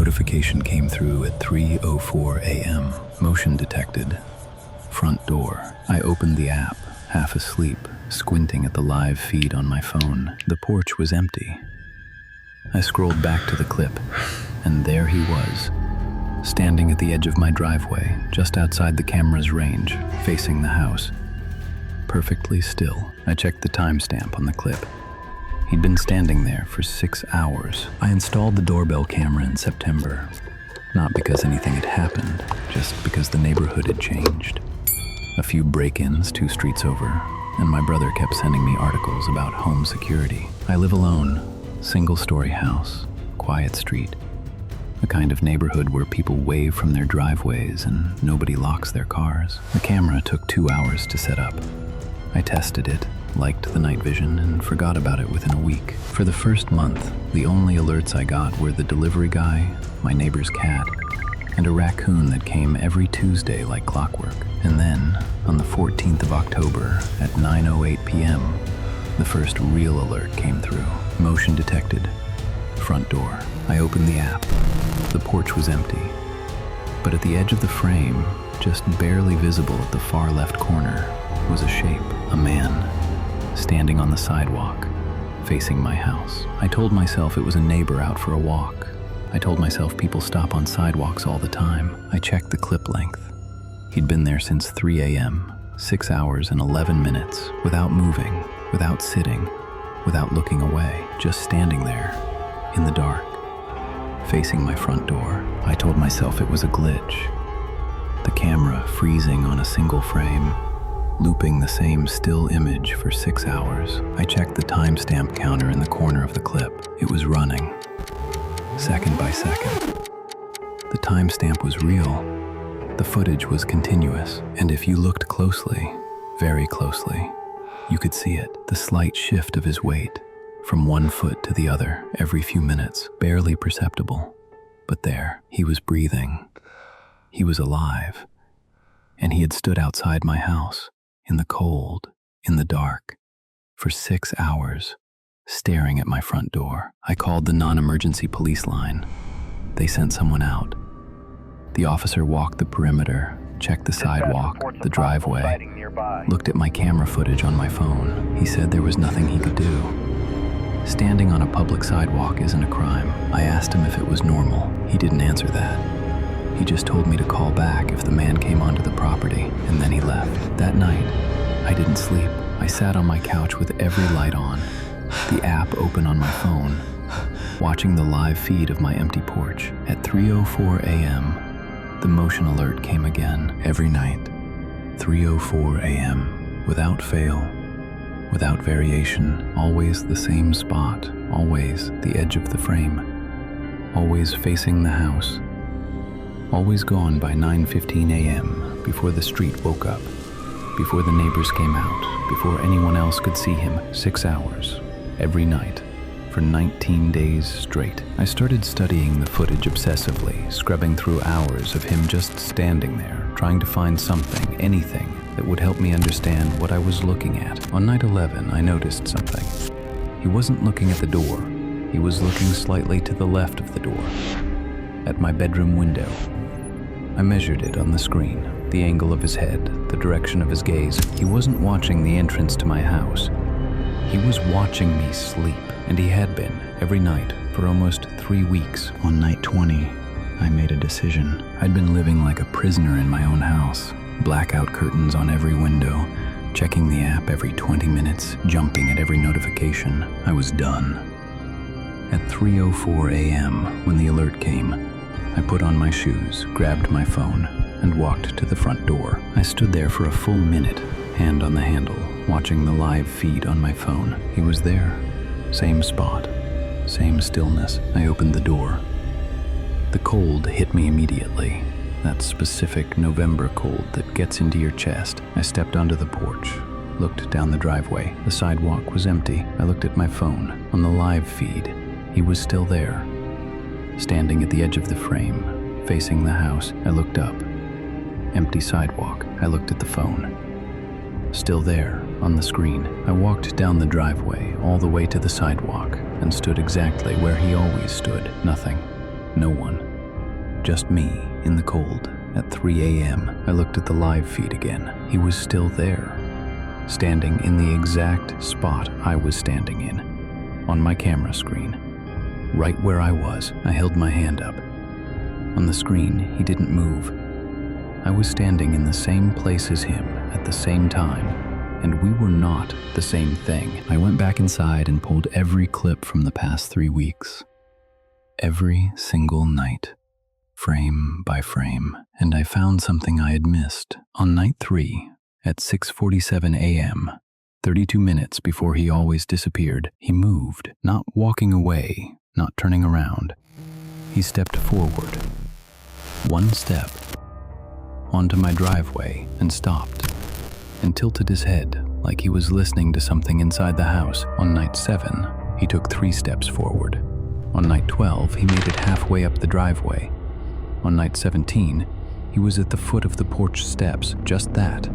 notification came through at 3:04 a.m. Motion detected. Front door. I opened the app, half asleep, squinting at the live feed on my phone. The porch was empty. I scrolled back to the clip, and there he was, standing at the edge of my driveway, just outside the camera's range, facing the house. Perfectly still. I checked the timestamp on the clip. He'd been standing there for 6 hours. I installed the doorbell camera in September, not because anything had happened, just because the neighborhood had changed. A few break-ins 2 streets over, and my brother kept sending me articles about home security. I live alone, single-story house, quiet street, the kind of neighborhood where people wave from their driveways and nobody locks their cars. The camera took 2 hours to set up. I tested it, liked the night vision, and forgot about it within a week. For the first month, the only alerts I got were the delivery guy, my neighbor's cat, and a raccoon that came every Tuesday like clockwork. And then, on the 14th of October at 9:08 p.m., the first real alert came through. Motion detected. Front door. I opened the app. The porch was empty. But at the edge of the frame, just barely visible at the far left corner, was a shape, a man, standing on the sidewalk, facing my house. I told myself it was a neighbor out for a walk. I told myself people stop on sidewalks all the time. I checked the clip length. He'd been there since 3 a.m., 6 hours and 11 minutes, without moving, without sitting, without looking away, just standing there, in the dark, facing my front door. I told myself it was a glitch. The camera freezing on a single frame, looping the same still image for 6 hours. I checked the timestamp counter in the corner of the clip. It was running, second by second. The timestamp was real. The footage was continuous, and if you looked closely, very closely, you could see it, the slight shift of his weight from one foot to the other every few minutes, barely perceptible. But there, he was breathing. He was alive, and he had stood outside my house, in the cold, in the dark, for 6 hours, staring at my front door. I called the non-emergency police line. They sent someone out. The officer walked the perimeter, checked the sidewalk, the driveway, looked at my camera footage on my phone. He said there was nothing he could do. Standing on a public sidewalk isn't a crime. I asked him if it was normal. He didn't answer that. He just told me to call back if the man came onto the property, and then he left. That night, I didn't sleep. I sat on my couch with every light on, the app open on my phone, watching the live feed of my empty porch. At 3:04 a.m., the motion alert came again, every night. 3:04 a.m., without fail, without variation, always the same spot, always the edge of the frame, always facing the house, always gone by 9:15 a.m., before the street woke up, before the neighbors came out, before anyone else could see him. 6 hours, every night, for 19 days straight. I started studying the footage obsessively, scrubbing through hours of him just standing there, trying to find something, anything, that would help me understand what I was looking at. On night 11, I noticed something. He wasn't looking at the door. He was looking slightly to the left of the door, at my bedroom window. I measured it on the screen, the angle of his head, the direction of his gaze. He wasn't watching the entrance to my house. He was watching me sleep, and he had been, every night, for almost 3 weeks. On night 20, I made a decision. I'd been living like a prisoner in my own house, blackout curtains on every window, checking the app every 20 minutes, jumping at every notification. I was done. At 3:04 a.m., when the alert came, I put on my shoes, grabbed my phone, and walked to the front door. I stood there for a full minute, hand on the handle, watching the live feed on my phone. He was there. Same spot, same stillness. I opened the door. The cold hit me immediately, that specific November cold that gets into your chest. I stepped onto the porch, looked down the driveway. The sidewalk was empty. I looked at my phone. On the live feed, he was still there, standing at the edge of the frame, facing the house. I looked up. Empty sidewalk. I looked at the phone. Still there, on the screen. I walked down the driveway, all the way to the sidewalk, and stood exactly where he always stood. Nothing. No one. Just me, in the cold. At 3 a.m., I looked at the live feed again. He was still there, standing in the exact spot I was standing in, on my camera screen. Right where I was, I held my hand up. On the screen, he didn't move. I was standing in the same place as him at the same time, and we were not the same thing. I went back inside and pulled every clip from the past 3 weeks. Every single night, frame by frame, and I found something I had missed. On night 3, at 6:47 a.m., 32 minutes before he always disappeared, he moved, not walking away, not turning around. He stepped forward, 1 step, onto my driveway and stopped, and tilted his head like he was listening to something inside the house. On night 7, he took 3 steps forward. On night 12, he made it halfway up the driveway. On night 17, he was at the foot of the porch steps, just that,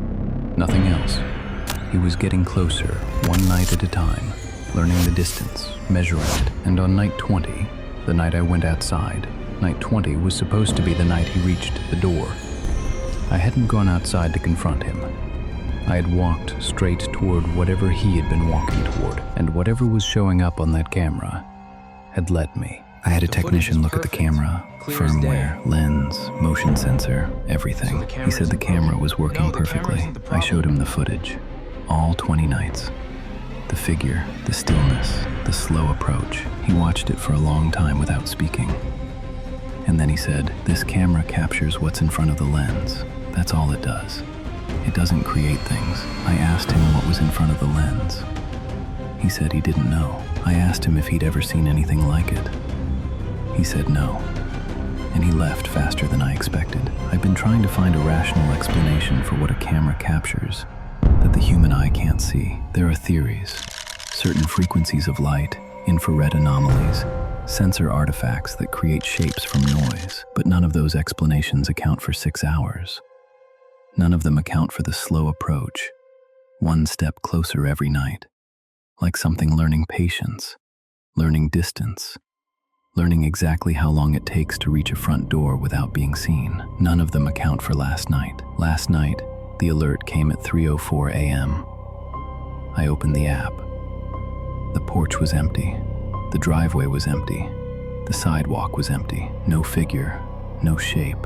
nothing else. He was getting closer, 1 night at a time, learning the distance, measuring it. And on night 20, the night I went outside, night 20 was supposed to be the night he reached the door. I hadn't gone outside to confront him. I had walked straight toward whatever he had been walking toward, and whatever was showing up on that camera had led me. I had a technician look at the camera, firmware, lens, motion sensor, everything. He said the camera was working perfectly. I showed him the footage, all 20 nights. The figure, the stillness, the slow approach. He watched it for a long time without speaking. And then he said, "This camera captures what's in front of the lens. That's all it does. It doesn't create things." I asked him what was in front of the lens. He said he didn't know. I asked him if he'd ever seen anything like it. He said no, and he left faster than I expected. I've been trying to find a rational explanation for what a camera captures that the human eye can't see. There are theories, certain frequencies of light, infrared anomalies, sensor artifacts that create shapes from noise, but none of those explanations account for 6 hours. None of them account for the slow approach, 1 step closer every night, like something learning patience, learning distance, learning exactly how long it takes to reach a front door without being seen. None of them account for last night. Last night, the alert came at 3:04 a.m. I opened the app. The porch was empty. The driveway was empty. The sidewalk was empty. No figure, no shape.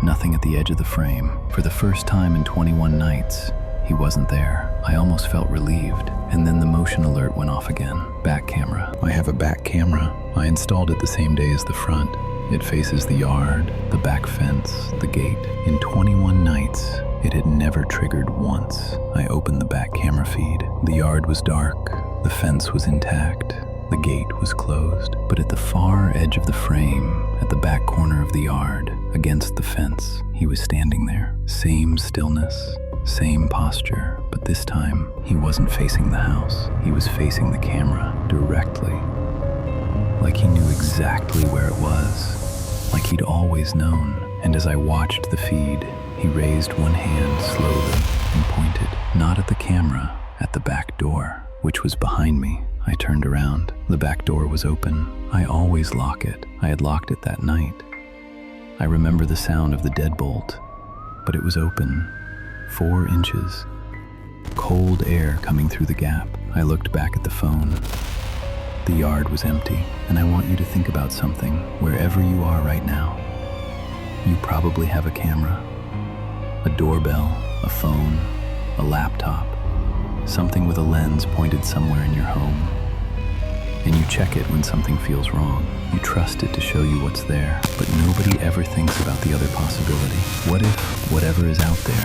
Nothing at the edge of the frame. For the first time in 21 nights, he wasn't there. I almost felt relieved. And then the motion alert went off again. Back camera. I have a back camera. I installed it the same day as the front. It faces the yard, the back fence, the gate. In 21 nights, it had never triggered once. I opened the back camera feed. The yard was dark. The fence was intact. The gate was closed. But at the far edge of the frame, at the back corner of the yard, against the fence, he was standing there. Same stillness, same posture, but this time he wasn't facing the house. He was facing the camera directly, like he knew exactly where it was, like he'd always known. And as I watched the feed, he raised one hand slowly and pointed, not at the camera, at the back door, which was behind me. I turned around. The back door was open. I always lock it. I had locked it that night. I remember the sound of the deadbolt, but it was open, 4 inches. Cold air coming through the gap. I looked back at the phone. The yard was empty, and I want you to think about something wherever you are right now. You probably have a camera, a doorbell, a phone, a laptop, something with a lens pointed somewhere in your home. And you check it when something feels wrong. You trust it to show you what's there, but nobody ever thinks about the other possibility. What if whatever is out there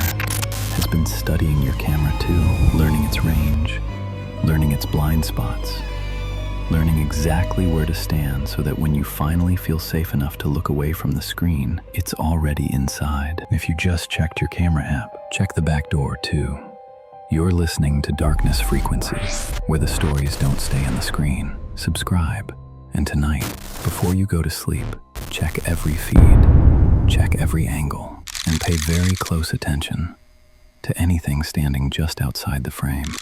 has been studying your camera too, learning its range, learning its blind spots, learning exactly where to stand so that when you finally feel safe enough to look away from the screen, it's already inside. If you just checked your camera app, check the back door too. You're listening to Darkness Frequencies, where the stories don't stay on the screen. Subscribe, and tonight, before you go to sleep, check every feed, check every angle, and pay very close attention to anything standing just outside the frame.